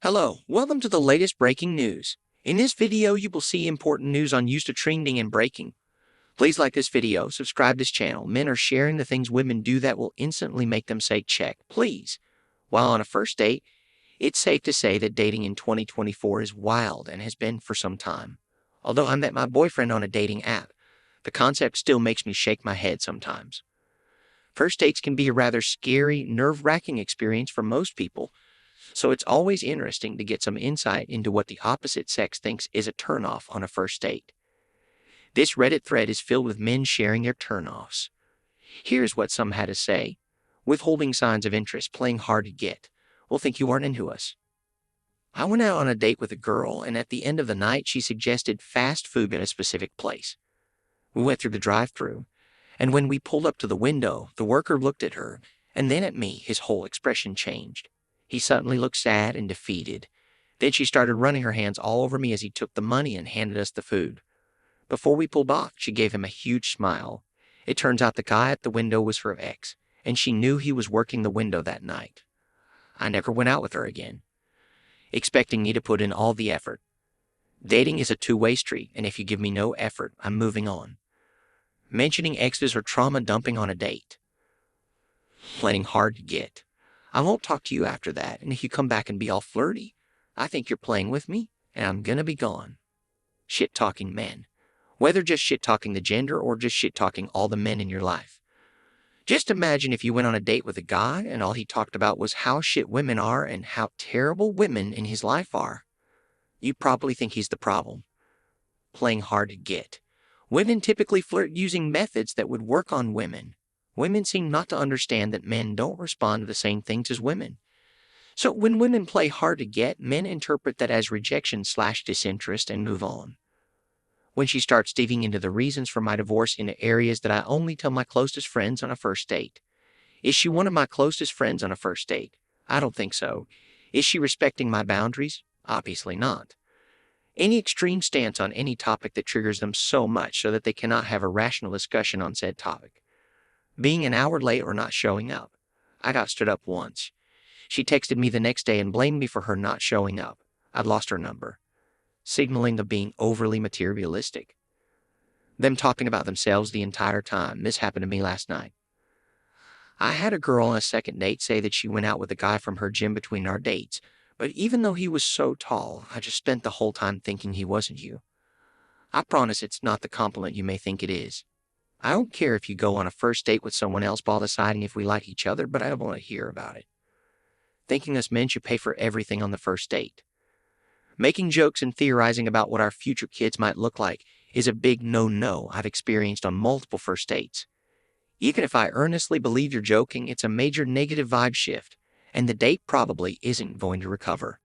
Hello, welcome to the latest breaking news. In this video, you will see important news on used to trending and breaking. Please like this video, subscribe this channel. Men are sharing the things women do that will instantly make them say check, please. While on a first date, it's safe to say that dating in 2024 is wild and has been for some time. Although I met my boyfriend on a dating app, the concept still makes me shake my head sometimes. First dates can be a rather scary, nerve-wracking experience for most people. So it's always interesting to get some insight into what the opposite sex thinks is a turnoff on a first date. This Reddit thread is filled with men sharing their turnoffs. Here's what some had to say. Withholding signs of interest, playing hard to get. We'll think you aren't into us. I went out on a date with a girl, and at the end of the night, she suggested fast food at a specific place. We went through the drive-thru, and when we pulled up to the window, the worker looked at her, and then at me. His whole expression changed. He suddenly looked sad and defeated. Then she started running her hands all over me as he took the money and handed us the food. Before we pulled off, she gave him a huge smile. It turns out the guy at the window was her ex, and she knew he was working the window that night. I never went out with her again, expecting me to put in all the effort. Dating is a two-way street, and if you give me no effort, I'm moving on. Mentioning exes or trauma dumping on a date. Playing hard to get. I won't talk to you after that, and if you come back and be all flirty, I think you're playing with me, and I'm gonna be gone. Shit-talking men. Whether just shit-talking the gender or just shit-talking all the men in your life. Just imagine if you went on a date with a guy and all he talked about was how shit women are and how terrible women in his life are. You'd probably think he's the problem. Playing hard to get. Women typically flirt using methods that would work on women. Women seem not to understand that men don't respond to the same things as women. So when women play hard to get, men interpret that as rejection/disinterest and move on. When she starts digging into the reasons for my divorce into areas that I only tell my closest friends on a first date. Is she one of my closest friends on a first date? I don't think so. Is she respecting my boundaries? Obviously not. Any extreme stance on any topic that triggers them so much so that they cannot have a rational discussion on said topic. Being an hour late or not showing up. I got stood up once. She texted me the next day and blamed me for her not showing up. I'd lost her number. Signaling of being overly materialistic. Them talking about themselves the entire time. This happened to me last night. I had a girl on a second date say that she went out with a guy from her gym between our dates, but even though he was so tall, I just spent the whole time thinking he wasn't you. I promise it's not the compliment you may think it is. I don't care if you go on a first date with someone else while deciding if we like each other, but I don't want to hear about it. Thinking us men should pay for everything on the first date. Making jokes and theorizing about what our future kids might look like is a big no-no I've experienced on multiple first dates. Even if I earnestly believe you're joking, it's a major negative vibe shift, and the date probably isn't going to recover.